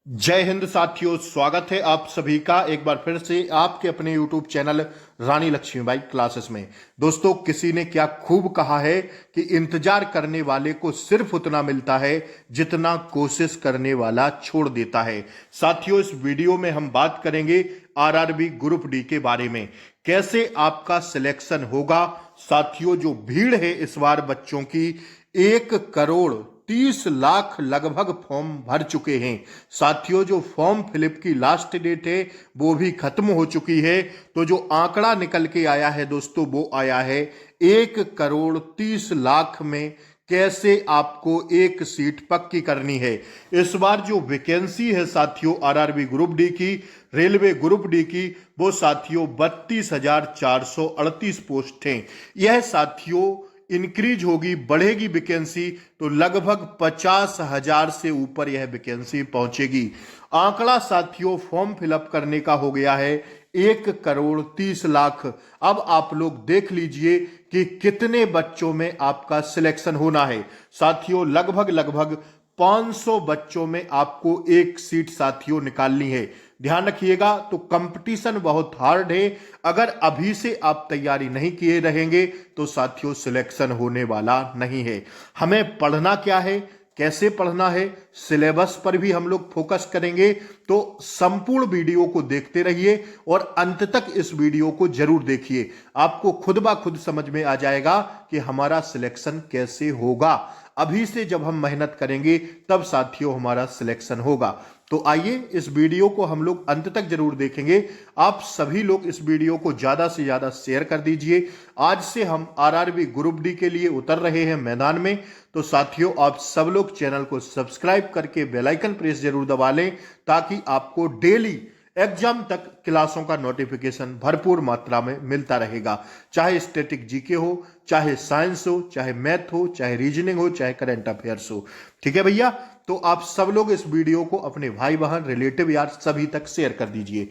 जय हिंद साथियों, स्वागत है आप सभी का एक बार फिर से आपके अपने YouTube चैनल रानी लक्ष्मीबाई क्लासेस में। दोस्तों, किसी ने क्या खूब कहा है कि इंतजार करने वाले को सिर्फ उतना मिलता है जितना कोशिश करने वाला छोड़ देता है। साथियों, इस वीडियो में हम बात करेंगे आरआरबी ग्रुप डी के बारे में, कैसे आपका सिलेक्शन होगा। साथियों, जो भीड़ है इस बार बच्चों की, 1,30,00,000 लगभग फॉर्म भर चुके हैं। साथियों, जो फॉर्म फिलअप की लास्ट डेट है वो भी खत्म हो चुकी है। तो जो आंकड़ा निकल के आया है दोस्तों, वो आया है 1,30,00,000 में कैसे आपको एक सीट पक्की करनी है। इस बार जो वैकेंसी है साथियों आरआरबी ग्रुप डी की, रेलवे ग्रुप डी की, वो साथियों 32,438 पोस्ट हैं। यह साथियों इंक्रीज होगी, बढ़ेगी वैकेंसी, तो लगभग 50,000 से ऊपर यह वैकेंसी पहुंचेगी। आंकड़ा साथियों फॉर्म फिलअप करने का हो गया है 1,30,00,000। अब आप लोग देख लीजिए कि कितने बच्चों में आपका सिलेक्शन होना है। साथियों, लगभग 500 बच्चों में आपको एक सीट साथियों निकालनी है। ध्यान रखिएगा, तो कंपटीशन बहुत हार्ड है। अगर अभी से आप तैयारी नहीं किए रहेंगे तो साथियों सिलेक्शन होने वाला नहीं है। हमें पढ़ना क्या है, कैसे पढ़ना है, सिलेबस पर भी हम लोग फोकस करेंगे। तो संपूर्ण वीडियो को देखते रहिए और अंत तक इस वीडियो को जरूर देखिए। आपको खुद ब खुद समझ में आ जाएगा कि हमारा सिलेक्शन कैसे होगा। अभी से जब हम मेहनत करेंगे तब साथियों हमारा सिलेक्शन होगा। तो आइए इस वीडियो को हम लोग अंत तक जरूर देखेंगे। आप सभी लोग इस वीडियो को ज्यादा से ज्यादा शेयर कर दीजिए। आज से हम आरआरबी ग्रुप डी के लिए उतर रहे हैं मैदान में। तो साथियों, आप सब लोग चैनल को सब्सक्राइब करके बेल आइकन प्रेस जरूर दबा लें, ताकि आपको डेली एग्जाम तक क्लासों का नोटिफिकेशन भरपूर मात्रा में मिलता रहेगा। चाहे स्टैटिक जीके हो, चाहे साइंस हो, चाहे मैथ हो, चाहे रीजनिंग हो, चाहे करंट अफेयर्स हो। ठीक है भैया, तो आप सब लोग इस वीडियो को अपने भाई बहन, रिलेटिव यार सभी तक शेयर कर दीजिए।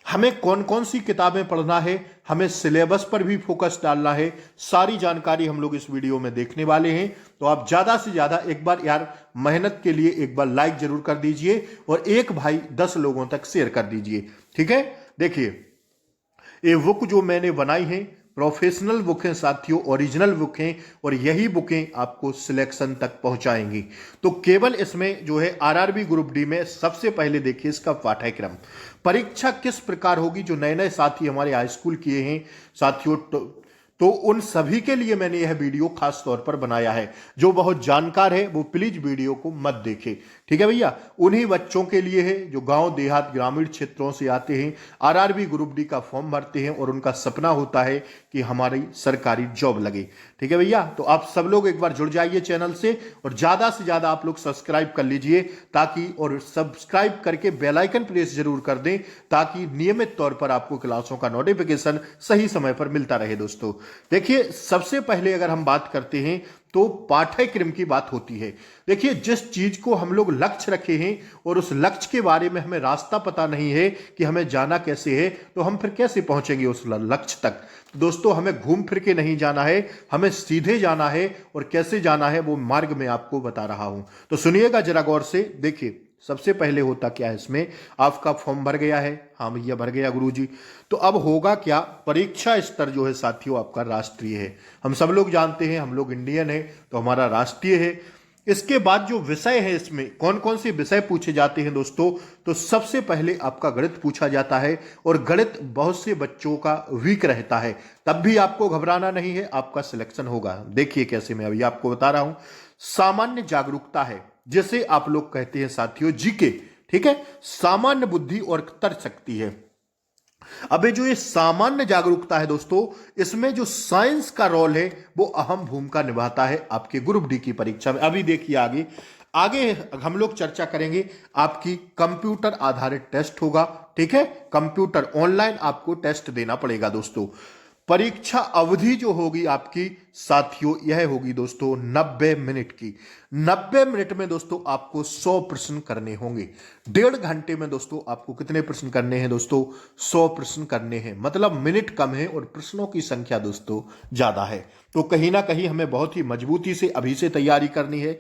हमें कौन कौन सी किताबें पढ़ना है, हमें सिलेबस पर भी फोकस डालना है, सारी जानकारी हम लोग इस वीडियो में देखने वाले हैं। तो आप ज्यादा से ज्यादा एक बार यार मेहनत के लिए एक बार लाइक जरूर कर दीजिए और एक भाई 10 लोगों तक शेयर कर दीजिए। ठीक है, देखिए ये बुक जो मैंने बनाई है प्रोफेशनल बुक हैं साथियों, ओरिजिनल बुक हैं, और यही बुकें आपको सिलेक्शन तक पहुंचाएंगी। तो केवल इसमें जो है आरआरबी ग्रुप डी में सबसे पहले देखिए इसका पाठ्यक्रम, परीक्षा किस प्रकार होगी। जो नए नए साथी हमारे हाई स्कूल किए हैं साथियों, तो उन सभी के लिए मैंने यह वीडियो खास तौर पर बनाया है। जो बहुत जानकार है वो प्लीज वीडियो को मत देखे। ठीक है भैया, उन्हीं बच्चों के लिए है जो गांव देहात ग्रामीण क्षेत्रों से आते हैं, आरआरबी ग्रुप डी का फॉर्म भरते हैं और उनका सपना होता है कि हमारी सरकारी जॉब लगे। ठीक है भैया, तो आप सब लोग एक बार जुड़ जाइए चैनल से और ज्यादा से ज्यादा आप लोग सब्सक्राइब कर लीजिए, ताकि और सब्सक्राइब करके बेल आइकन प्रेस जरूर कर दें, ताकि नियमित तौर पर आपको क्लासों का नोटिफिकेशन सही समय पर मिलता रहे। दोस्तों देखिए, सबसे पहले अगर हम बात करते हैं तो पाठ्यक्रम की बात होती है। देखिए, जिस चीज को हम लोग लक्ष्य रखे हैं और उस लक्ष्य के बारे में हमें रास्ता पता नहीं है कि हमें जाना कैसे है, तो हम फिर कैसे पहुंचेंगे उस लक्ष्य तक। तो दोस्तों, हमें घूम फिर के नहीं जाना है, हमें सीधे जाना है, और कैसे जाना है वो मार्ग मैं आपको बता रहा हूं। तो सुनिएगा जरा गौर से। देखिए, सबसे पहले होता क्या है, इसमें आपका फॉर्म भर गया है। हाँ भैया, भर गया गुरुजी। तो अब होगा क्या, परीक्षा स्तर जो है साथियों आपका राष्ट्रीय है। हम सब लोग जानते हैं, हम लोग इंडियन है तो हमारा राष्ट्रीय है। इसके बाद जो विषय है, इसमें कौन कौन से विषय पूछे जाते हैं दोस्तों, तो सबसे पहले आपका गणित पूछा जाता है, और गणित बहुत से बच्चों का वीक रहता है। तब भी आपको घबराना नहीं है, आपका सिलेक्शन होगा। देखिए कैसे, मैं अभी आपको बता रहा हूं। सामान्य जागरूकता है, जिसे आप लोग कहते हैं साथियों जीके। ठीक है, सामान्य बुद्धि और तर्क शक्ति है। अबे जो ये सामान्य जागरूकता है दोस्तों, इसमें जो साइंस का रोल है वो अहम भूमिका निभाता है आपके ग्रुप डी की परीक्षा में। अभी देखिए आगे आगे हम लोग चर्चा करेंगे। आपकी कंप्यूटर आधारित टेस्ट होगा। ठीक है, कंप्यूटर ऑनलाइन आपको टेस्ट देना पड़ेगा दोस्तों। परीक्षा अवधि जो होगी आपकी साथियों, यह होगी दोस्तों 90 मिनट की। 90 मिनट में दोस्तों आपको 100 प्रश्न करने होंगे। 1.5 घंटे में दोस्तों आपको कितने प्रश्न करने हैं दोस्तों, 100 प्रश्न करने हैं। मतलब मिनट कम है और प्रश्नों की संख्या दोस्तों ज्यादा है। तो कहीं ना कहीं हमें बहुत ही मजबूती से अभी से तैयारी करनी है।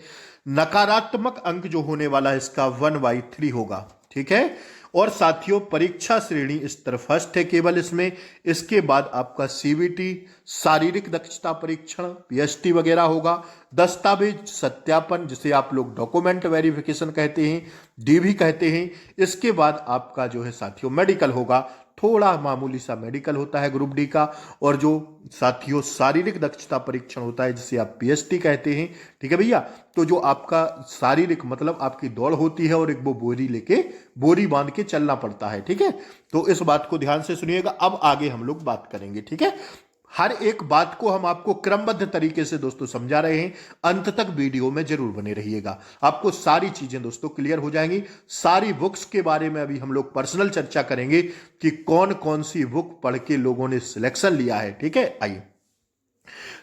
नकारात्मक अंक जो होने वाला है इसका 1/3 होगा। ठीक है। और साथियों परीक्षा श्रेणी स्तर फर्स्ट है केवल इसमें। इसके बाद आपका सीबीटी, शारीरिक दक्षता परीक्षण, पीएसटी वगैरह होगा। दस्तावेज सत्यापन जिसे आप लोग डॉक्यूमेंट वेरिफिकेशन कहते हैं, डी भी कहते हैं। इसके बाद आपका जो है साथियों मेडिकल होगा, थोड़ा मामूली सा मेडिकल होता है ग्रुप डी का। और जो साथियों शारीरिक दक्षता परीक्षण होता है जिसे आप पीएसटी कहते हैं, ठीक है भैया। तो जो आपका शारीरिक मतलब आपकी दौड़ होती है और एक वो बोरी बांध के चलना पड़ता है, ठीक है। तो इस बात को ध्यान से सुनिएगा। अब आगे हम लोग बात करेंगे, ठीक है। हर एक बात को हम आपको क्रमबद्ध तरीके से दोस्तों समझा रहे हैं। अंत तक वीडियो में जरूर बने रहिएगा, आपको सारी चीजें दोस्तों क्लियर हो जाएंगी। सारी बुक्स के बारे में अभी हम लोग पर्सनल चर्चा करेंगे कि कौन कौन सी बुक पढ़ के लोगों ने सिलेक्शन लिया है, ठीक है। आइए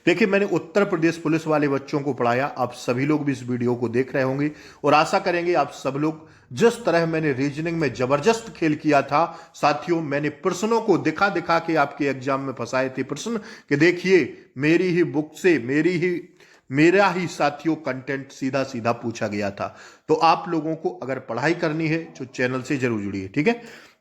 देखिए, मैंने उत्तर प्रदेश पुलिस वाले बच्चों को पढ़ाया। आप सभी लोग भी इस वीडियो को देख रहे होंगे और आशा करेंगे आप सब लोग जिस तरह मैंने रीजनिंग में जबरदस्त खेल किया था साथियों, मैंने प्रश्नों को दिखा दिखा के आपके एग्जाम में फंसाए थे प्रश्न कि देखिए मेरी ही बुक से मेरा ही साथियों कंटेंट सीधा सीधा पूछा गया था। तो आप लोगों को अगर पढ़ाई करनी है तो चैनल से जरूर जुड़िए, ठीक है।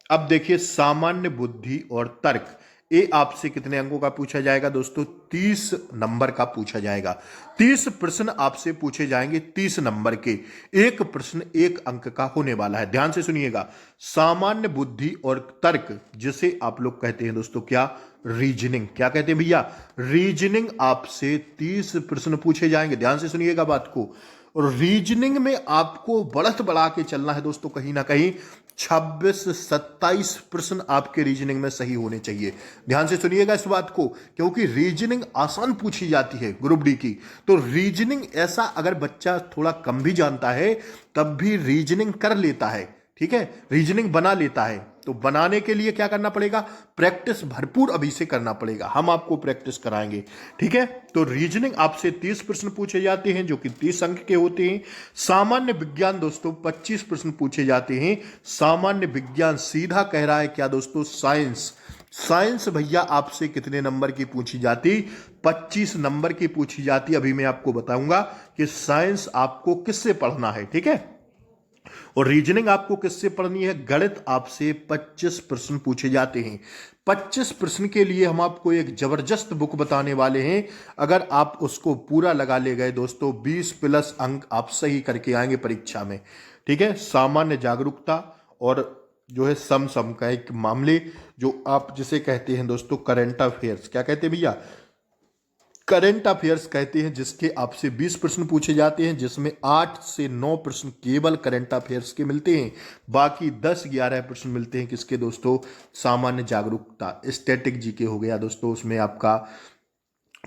अब देखिए सामान्य बुद्धि और तर्क, ये आपसे कितने अंकों का पूछा जाएगा दोस्तों? 30 नंबर का पूछा जाएगा। 30 प्रश्न आपसे पूछे जाएंगे, 30 नंबर के। एक प्रश्न 1 अंक का होने वाला है। ध्यान से सुनिएगा, सामान्य बुद्धि और तर्क जिसे आप लोग कहते हैं दोस्तों क्या? रीजनिंग। क्या कहते हैं भैया? रीजनिंग आपसे 30 प्रश्न पूछे जाएंगे। ध्यान से सुनिएगा बात को। और रीजनिंग में आपको बढ़त बढ़ा के चलना है दोस्तों, कहीं ना कहीं 26-27 प्रश्न आपके रीजनिंग में सही होने चाहिए। ध्यान से सुनिएगा इस बात को, क्योंकि रीजनिंग आसान पूछी जाती है ग्रुप डी की। तो रीजनिंग ऐसा अगर बच्चा थोड़ा कम भी जानता है तब भी रीजनिंग कर लेता है, ठीक है, रीजनिंग बना लेता है। तो बनाने के लिए क्या करना पड़ेगा? प्रैक्टिस भरपूर अभी से करना पड़ेगा। हम आपको प्रैक्टिस कराएंगे, ठीक है। तो रीजनिंग आपसे 30 प्रश्न पूछे जाते हैं जो कि 30 अंक के होते हैं। सामान्य विज्ञान दोस्तों 25 प्रश्न पूछे जाते हैं। सामान्य विज्ञान सीधा कह रहा है क्या दोस्तों? साइंस भैया आपसे कितने नंबर की पूछी जाती? 25 नंबर की पूछी जाती। अभी मैं आपको बताऊंगा कि साइंस आपको किससे पढ़ना है, ठीक है। और रीजनिंग आपको किससे पढ़नी है? गणित आपसे 25 प्रश्न पूछे जाते हैं। 25 प्रश्न के लिए हम आपको एक जबरदस्त बुक बताने वाले हैं। अगर आप उसको पूरा लगा ले गए दोस्तों, 20+ अंक आप सही करके आएंगे परीक्षा में, ठीक है। सामान्य जागरूकता और जो है समसामयिक मामले, जो आप जिसे कहते हैं दोस्तों करंट अफेयर्स। क्या कहते हैं भैया? करंट अफेयर्स कहते हैं, जिसके आपसे 20 प्रश्न पूछे जाते हैं, जिसमें 8 से 9 प्रश्न केवल करंट अफेयर्स के मिलते हैं। बाकी 10-11 प्रश्न मिलते हैं किसके दोस्तों? सामान्य जागरूकता, स्टैटिक जीके हो गया दोस्तों। उसमें आपका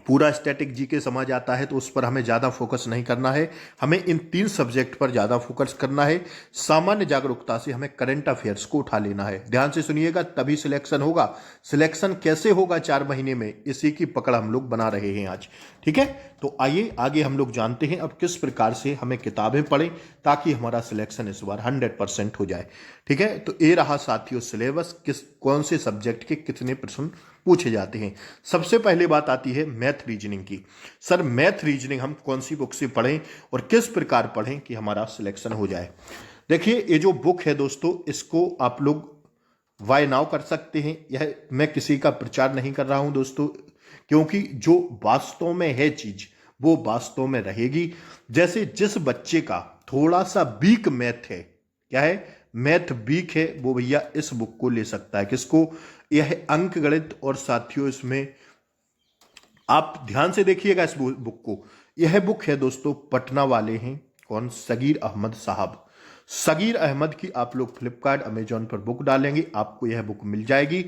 पूरा स्टैटिक जीके समझ आता है, तो उस पर हमें ज़्यादा फोकस नहीं करना है। हमें इन 3 सब्जेक्ट पर ज़्यादा फोकस करना है। सामान्य जागरूकता से हमें करंट अफेयर्स को उठा लेना है। ध्यान से सुनिएगा, तभी सिलेक्शन होगा। सिलेक्शन कैसे होगा 4 महीने में, इसी की पकड़ हम लोग बना रहे हैं आज, ठीक है। तो आइए आगे हम लोग जानते हैं अब किस प्रकार से हमें किताबें पढ़ें ताकि हमारा सिलेक्शन इस बार 100% हो जाए, ठीक है। तो ये रहा साथियों सिलेबस, कौन से सब्जेक्ट के कितने प्रश्न पूछे जाते हैं। सबसे पहले बात आती है मैथ रीजनिंग की। सर मैथ रीजनिंग हम कौन सी बुक से पढ़ें और किस प्रकार पढ़ें कि हमारा सिलेक्शन हो जाए? देखिए, ये जो बुक है दोस्तों, इसको आप लोग बाय नाउ कर सकते हैं। यह मैं किसी का प्रचार नहीं कर रहा हूं दोस्तों, क्योंकि जो वास्तव में है चीज वो वास्तव में रहेगी। जैसे जिस बच्चे का थोड़ा सा वीक मैथ है, क्या है, मैथ वीक है, वो भैया इस बुक को ले सकता है। किसको? यह अंक गणित। और साथियों इसमें आप ध्यान से देखिएगा इस बुक को। यह बुक है दोस्तों, पटना वाले हैं कौन? सगीर अहमद साहब। सगीर अहमद की आप लोग फ्लिपकार्ट अमेजॉन पर बुक डालेंगे, आपको यह बुक मिल जाएगी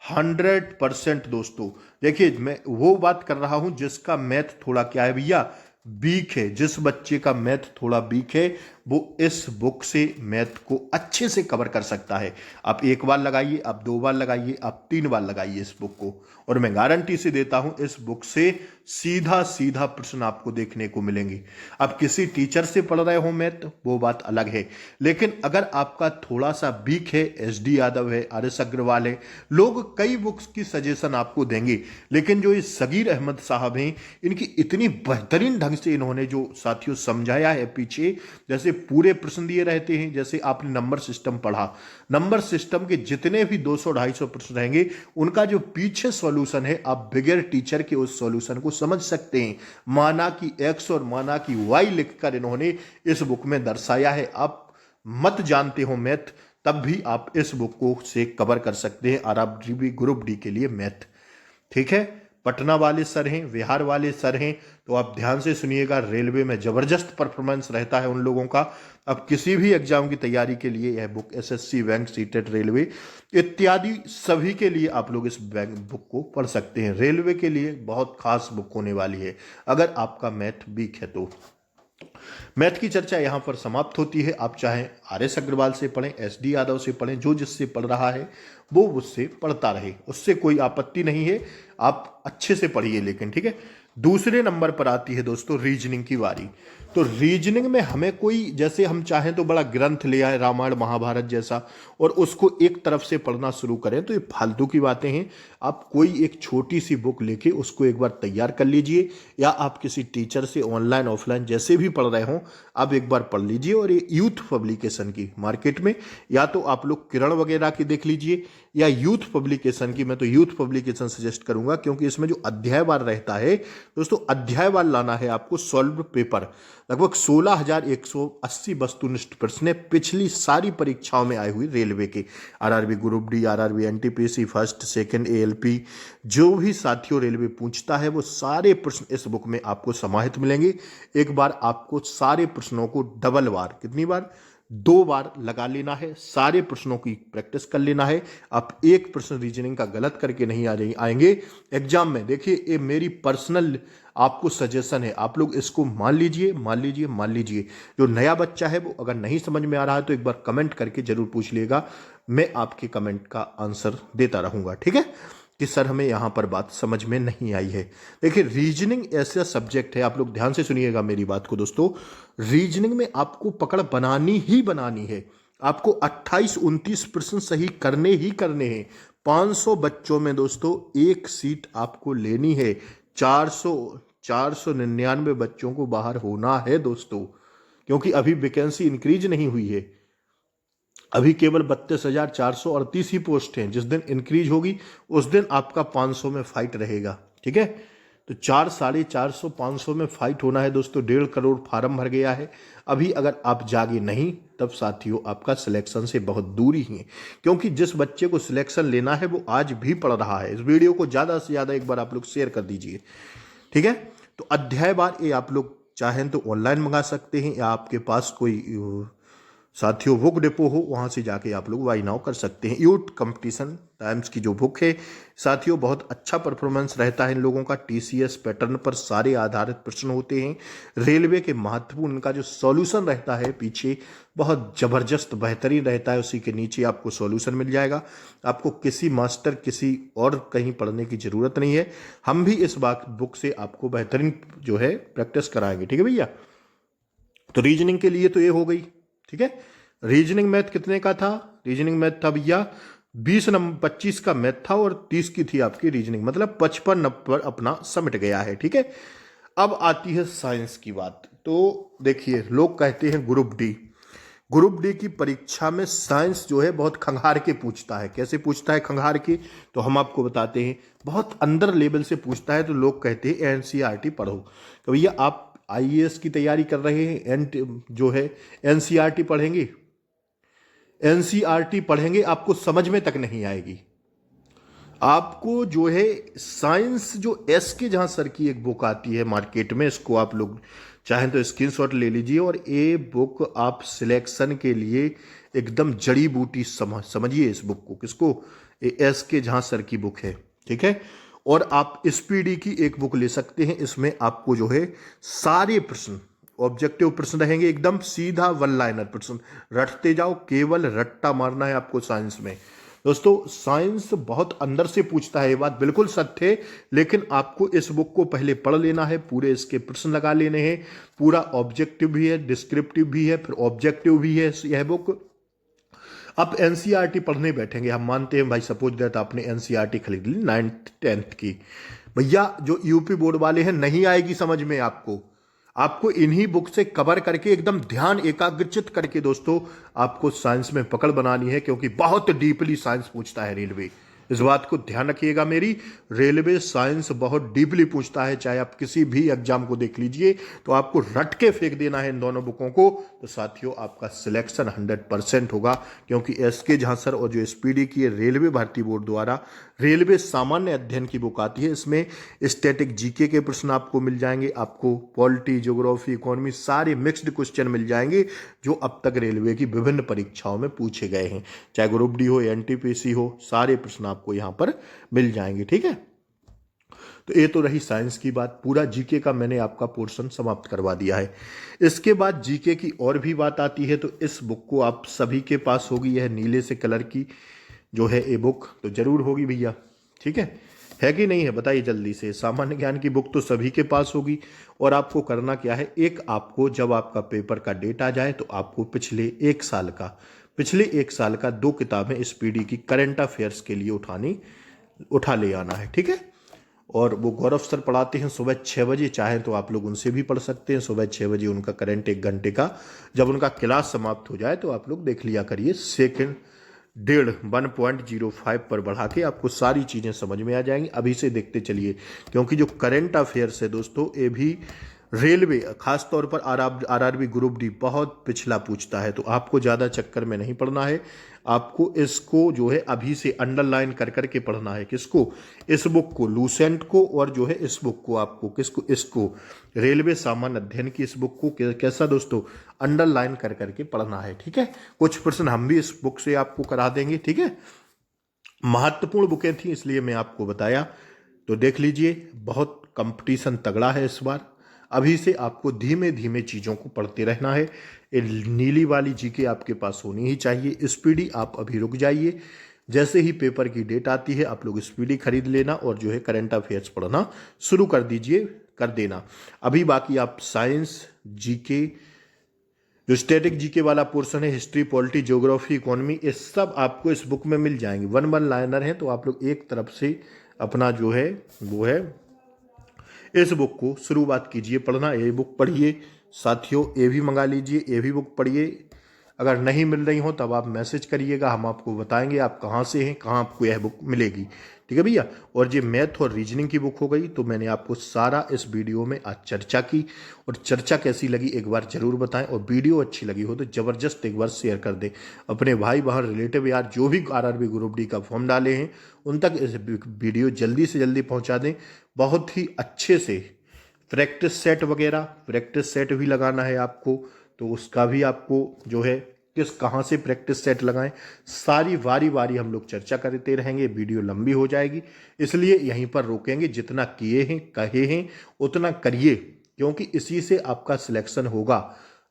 100% दोस्तों। देखिए, मैं वो बात कर रहा हूं जिसका मैथ थोड़ा क्या है भैया, वीक है। जिस बच्चे का मैथ थोड़ा वीक है वो इस बुक से मैथ को अच्छे से कवर कर सकता है। आप 1 बार लगाइए, आप 2 बार लगाइए, आप 3 बार लगाइए इस बुक को, और मैं गारंटी से देता हूं इस बुक से सीधा सीधा प्रश्न आपको देखने को मिलेंगे। आप किसी टीचर से पढ़ रहे हो मैथ, वो बात अलग है, लेकिन अगर आपका थोड़ा सा वीक है, SD यादव है, RS अग्रवाल है, लोग कई बुक्स की सजेशन आपको देंगे, लेकिन जो ये सगीर अहमद साहब हैं, इनकी इतनी बेहतरीन ढंग से इन्होंने जो साथियों समझाया है पीछे, जैसे पूरे प्रश्न दिए रहते हैं। जैसे आपने नंबर सिस्टम पढ़ा, नंबर सिस्टम के जितने भी 200-250 प्रश्न रहेंगे उनका जो पीछे सॉल्यूशन है आप बगैर टीचर के उस सॉल्यूशन को समझ सकते हैं। माना कि एक्स और माना कि वाई लिखकर इन्होंने इस बुक में दर्शाया है। आप मत जानते हो मैथ, तब भी आप इस बुक को से कवर कर सकते हैं आरआरबी ग्रुप डी के लिए मैथ। ठीक है, पटना वाले सर हैं, बिहार वाले सर हैं, तो आप ध्यान से सुनिएगा। रेलवे में जबरदस्त परफॉर्मेंस रहता है उन लोगों का। अब किसी भी एग्जाम की तैयारी के लिए यह book SSC, bank, CTET, railway इत्यादि सभी के लिए आप लोग इस बुक को पढ़ सकते हैं। रेलवे के लिए बहुत खास बुक होने वाली है अगर आपका मैथ वीक है तो। मैथ की चर्चा यहां पर समाप्त होती है। आप चाहे आर.एस. अग्रवाल से पढ़ें, एस.डी. यादव से पढ़ें, जो जिससे पढ़ रहा है वो उससे पढ़ता रहे, उससे कोई आपत्ति नहीं है। आप अच्छे से पढ़िए लेकिन, ठीक है। दूसरे नंबर पर आती है दोस्तों रीजनिंग की बारी। तो रीजनिंग में हमें कोई, जैसे हम चाहें तो बड़ा ग्रंथ ले आए रामायण महाभारत जैसा और उसको एक तरफ से पढ़ना शुरू करें तो ये फालतू की बातें हैं। आप कोई एक छोटी सी बुक लेके उसको एक बार तैयार कर लीजिए, या आप किसी टीचर से ऑनलाइन ऑफलाइन जैसे भी पढ़ रहे हों आप एक बार पढ़ लीजिए। और ये यूथ पब्लिकेशन की मार्केट में, या तो आप लोग किरण वगैरह की देख लीजिए या यूथ पब्लिकेशन की। मैं तो यूथ पब्लिकेशन सजेस्ट करूंगा क्योंकि इसमें जो अध्यायवार रहता है दोस्तों, अध्यायवार लाना है आपको सॉल्व पेपर। लगभग 16,180 वस्तुनिष्ठ प्रश्न पिछली सारी परीक्षाओं में आए हुए रेलवे के, RRB group D, RRB NTPC first second, ALP, जो भी साथियों रेलवे पूछता है वो सारे प्रश्न इस बुक में आपको समाहित मिलेंगे। एक बार आपको सारे प्रश्नों को डबल बार, कितनी बार, 2 बार लगा लेना है, सारे प्रश्नों की प्रैक्टिस कर लेना है। आप एक प्रश्न रीजनिंग का गलत करके नहीं आएंगे एग्जाम में। देखिए ये मेरी पर्सनल आपको सजेशन है, आप लोग इसको मान लीजिए, मान लीजिए, मान लीजिए। जो नया बच्चा है वो अगर नहीं समझ में आ रहा है तो एक बार कमेंट करके जरूर पूछ लिएगा, मैं आपके कमेंट का आंसर देता रहूंगा, ठीक है, कि सर हमें यहां पर बात समझ में नहीं आई है। देखिए रीजनिंग ऐसा सब्जेक्ट है, आप लोग ध्यान से सुनिएगा मेरी बात को दोस्तों। रीजनिंग में आपको पकड़ बनानी ही बनानी है। आपको 28-29 प्रश्न सही करने ही करने हैं। 500 बच्चों में दोस्तों एक सीट आपको लेनी है। 499 बच्चों को बाहर होना है दोस्तों, क्योंकि अभी वैकेंसी इंक्रीज नहीं हुई है। अभी केवल 32,438 ही पोस्ट हैं। जिस दिन इंक्रीज होगी उस दिन आपका 500 में फाइट रहेगा, ठीक है। तो 400, 500 में फाइट होना है दोस्तों। 1.5 करोड़ फार्म भर गया है। अभी अगर आप जागे नहीं तब साथियों आपका सिलेक्शन से बहुत दूरी ही है, क्योंकि जिस बच्चे को सिलेक्शन लेना है वो आज भी पढ़ रहा है। इस वीडियो को ज़्यादा से ज़्यादा एक बार आप लोग शेयर कर दीजिए, ठीक है। तो अध्यायवार ये आप लोग चाहें तो ऑनलाइन मंगा सकते हैं, या आपके पास कोई साथियों बुक डिपो हो वहाँ से जाके आप लोग बाई नाउ कर सकते हैं। यूथ कंपटीशन टाइम्स की जो बुक है साथियों, बहुत अच्छा परफॉर्मेंस रहता है इन लोगों का। टीसीएस पैटर्न पर सारे आधारित प्रश्न होते हैं। रेलवे के महत्वपूर्ण इनका जो सॉल्यूशन रहता है पीछे बहुत ज़बरदस्त बेहतरीन रहता है। उसी के नीचे आपको सॉल्यूशन मिल जाएगा। आपको किसी मास्टर, किसी और कहीं पढ़ने की ज़रूरत नहीं है। हम भी इस बुक से आपको बेहतरीन जो है प्रैक्टिस कराएंगे, ठीक है भैया। तो रीजनिंग के लिए तो ये हो गई, ठीक है। रीजनिंग मैथ कितने का था? रीजनिंग मैथ था भैया 20 नंबर, 25 का मैथ था और 30 की थी आपकी रीजनिंग, मतलब 55 नंबर अपना समिट गया है, ठीक है। अब आती है साइंस की बात। तो देखिए लोग कहते हैं ग्रुप डी की परीक्षा में साइंस जो है बहुत खंगार के पूछता है। कैसे पूछता है खंगार के, तो हम आपको बताते हैं। बहुत अंदर लेवल से पूछता है। तो लोग कहते हैं एनसीईआरटी पढ़ो। तो भैया आप आईएएस की तैयारी कर रहे हैं, जो है एनसीईआरटी पढ़ेंगे, एनसीईआरटी पढ़ेंगे आपको समझ में तक नहीं आएगी। आपको जो है साइंस जो एस के जहां सर की एक बुक आती है मार्केट में, इसको आप लोग चाहें तो स्क्रीनशॉट ले लीजिए। और ये बुक आप सिलेक्शन के लिए एकदम जड़ी बूटी समझिए इस बुक को। किसको? एस के जहां सर की बुक है, ठीक है। और आप स्पीडी की एक बुक ले सकते हैं। इसमें आपको जो है सारे प्रश्न ऑब्जेक्टिव प्रश्न रहेंगे, एकदम सीधा वन लाइनर प्रश्न, रटते जाओ, केवल रट्टा मारना है आपको साइंस में। दोस्तों साइंस बहुत अंदर से पूछता है, ये बात बिल्कुल सत्य है। लेकिन आपको इस बुक को पहले पढ़ लेना है, पूरे इसके प्रश्न लगा लेने हैं। पूरा ऑब्जेक्टिव भी है, डिस्क्रिप्टिव भी है, फिर ऑब्जेक्टिव भी है यह बुक। आप एनसीईआरटी पढ़ने बैठेंगे, हम मानते हैं भाई सपोज दैट आपने एनसीईआरटी खरीद ली 9th 10th की, भैया जो यूपी बोर्ड वाले हैं नहीं आएगी समझ में आपको। आपको इन्हीं बुक से कवर करके एकदम ध्यान एकाग्रचित करके दोस्तों आपको साइंस में पकड़ बनानी है, क्योंकि बहुत डीपली साइंस पूछता है रेलवे। इस बात को ध्यान रखिएगा मेरी, रेलवे साइंस बहुत डीपली पूछता है। चाहे आप किसी भी एग्जाम को देख लीजिए, तो आपको रट के फेंक देना है इन दोनों बुकों को, तो साथियों आपका सिलेक्शन 100% होगा। क्योंकि एसके झांसर और जो एसपीडी की रेलवे भर्ती बोर्ड द्वारा रेलवे सामान्य अध्ययन की बुक आती है, इसमें स्टैटिक जीके के प्रश्न आपको मिल जाएंगे, आपको पॉलिटी, ज्योग्राफी, इकोनॉमी सारे मिक्स्ड क्वेश्चन मिल जाएंगे जो अब तक रेलवे की विभिन्न परीक्षाओं में पूछे गए हैं। चाहे ग्रुप डी हो या एनटीपीसी हो, सारे प्रश्न आपको यहाँ पर मिल जाएंगे। ठीक है, तो ये तो रही साइंस की बात। पूरा जीके का मैंने आपका पोर्शन समाप्त करवा दिया है। इसके बाद जीके की और भी बात आती है, तो इस बुक को आप सभी के पास होगी, यह नीले से कलर की जो है ये बुक तो जरूर होगी भैया। ठीक है कि नहीं है, बताइए जल्दी से। सामान्य ज्ञान की बुक तो सभी के पास होगी। और आपको करना क्या है, एक आपको जब आपका पेपर का डेट आ जाए, तो आपको पिछले एक साल का 2 किताबें स्पीडी की करंट अफेयर्स के लिए उठा ले आना है। ठीक है, और वो गौरव सर पढ़ाते हैं सुबह 6 बजे, चाहे तो आप लोग उनसे भी पढ़ सकते हैं। सुबह 6 बजे उनका करंट 1 घंटे का, जब उनका क्लास समाप्त हो जाए तो आप लोग देख लिया करिए। सेकंड 1.05 पर बढ़ा के आपको सारी चीज़ें समझ में आ जाएंगी। अभी से देखते चलिए, क्योंकि जो करंट अफेयर्स है दोस्तों, ये भी रेलवे खासतौर पर आरआरबी ग्रुप डी बहुत पिछला पूछता है। तो आपको ज़्यादा चक्कर में नहीं पड़ना है, आपको इसको जो है अभी से अंडरलाइन कर करके पढ़ना है। किसको? इस बुक को, लूसेंट को, और जो है इस बुक को आपको किसको, इसको रेलवे सामान्य अध्ययन की इस बुक को कैसा दोस्तों अंडरलाइन कर करके पढ़ना है। ठीक है, कुछ प्रश्न हम भी इस बुक से आपको करा देंगे। ठीक है, महत्वपूर्ण बुकें थी इसलिए मैं आपको बताया। तो देख लीजिए, बहुत कंपटीशन तगड़ा है इस बार। अभी से आपको धीमे धीमे चीज़ों को पढ़ते रहना है। नीली वाली जीके आपके पास होनी ही चाहिए। स्पीडी आप अभी रुक जाइए, जैसे ही पेपर की डेट आती है आप लोग स्पीडी खरीद लेना और जो है करंट अफेयर्स पढ़ना शुरू कर देना। अभी बाकी आप साइंस, जीके, जो स्टैटिक जीके वाला पोर्शन है, हिस्ट्री, पॉलिटी, ज्योग्राफी, इकोनॉमी, ये सब आपको इस बुक में मिल जाएंगे। 1 लाइनर है, तो आप लोग एक तरफ से अपना जो है वो है इस बुक को शुरुआत कीजिए पढ़ना। ये बुक पढ़िए साथियों, ये भी मंगा लीजिए, ये भी बुक पढ़िए। अगर नहीं मिल रही हो तब आप मैसेज करिएगा, हम आपको बताएंगे आप कहाँ से हैं, कहाँ आपको यह बुक मिलेगी। ठीक है भैया। और ये मैथ और रीजनिंग की बुक हो गई, तो मैंने आपको सारा इस वीडियो में आज चर्चा की। और चर्चा कैसी लगी एक बार जरूर बताएं, और वीडियो अच्छी लगी हो तो जबरदस्त एक बार शेयर कर दें अपने भाई बहन रिलेटिव यार, जो भी आरआरबी ग्रुप डी का फॉर्म डाले हैं उन तक इस वीडियो जल्दी से जल्दी पहुंचा दें। बहुत ही अच्छे से प्रैक्टिस सेट भी लगाना है आपको, तो उसका भी आपको जो है कहाँ से प्रैक्टिस सेट लगाएं, सारी वारी हम लोग चर्चा करते रहेंगे। वीडियो लंबी हो जाएगी, इसलिए यहीं पर रोकेंगे। जितना किए हैं कहे हैं उतना करिए, क्योंकि इसी से आपका सिलेक्शन होगा।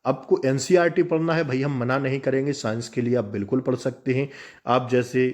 आपको एनसीईआरटी पढ़ना है भाई, हम मना नहीं करेंगे। साइंस के लिए आप बिल्कुल पढ़ सकते हैं। आप जैसे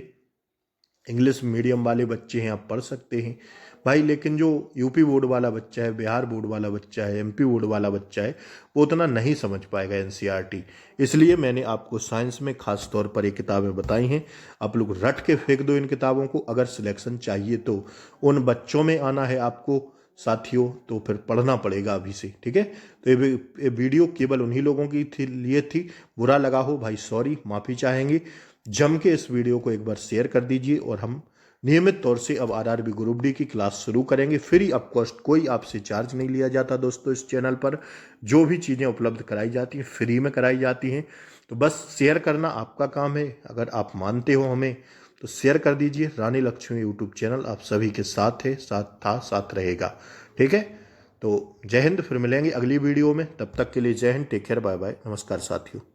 इंग्लिश मीडियम वाले बच्चे हैं आप पढ़ सकते हैं भाई, लेकिन जो यूपी बोर्ड वाला बच्चा है, बिहार बोर्ड वाला बच्चा है, एमपी बोर्ड वाला बच्चा है, वो उतना नहीं समझ पाएगा एनसीईआरटी। इसलिए मैंने आपको साइंस में खास तौर पर ये किताबें बताई हैं। आप लोग रट के फेंक दो इन किताबों को। अगर सिलेक्शन चाहिए तो उन बच्चों में आना है आपको साथियों, तो फिर पढ़ना पड़ेगा अभी से। ठीक है, तो ये वीडियो केवल उन्हीं लोगों की लिए थी। बुरा लगा हो भाई सॉरी, माफ़ी चाहेंगे। जम के इस वीडियो को एक बार शेयर कर दीजिए, और हम नियमित तौर से अब आरआरबी ग्रुप डी की क्लास शुरू करेंगे। फ्री ऑफ कॉस्ट, कोई आपसे चार्ज नहीं लिया जाता दोस्तों। इस चैनल पर जो भी चीज़ें उपलब्ध कराई जाती हैं फ्री में कराई जाती हैं। तो बस शेयर करना आपका काम है। अगर आप मानते हो हमें तो शेयर कर दीजिए। रानी लक्ष्मी यूट्यूब चैनल आप सभी के साथ है, साथ रहेगा। ठीक है, तो जय हिंद। फिर मिलेंगे अगली वीडियो में, तब तक के लिए जय हिंद, टेक केयर, बाय बाय, नमस्कार साथियों।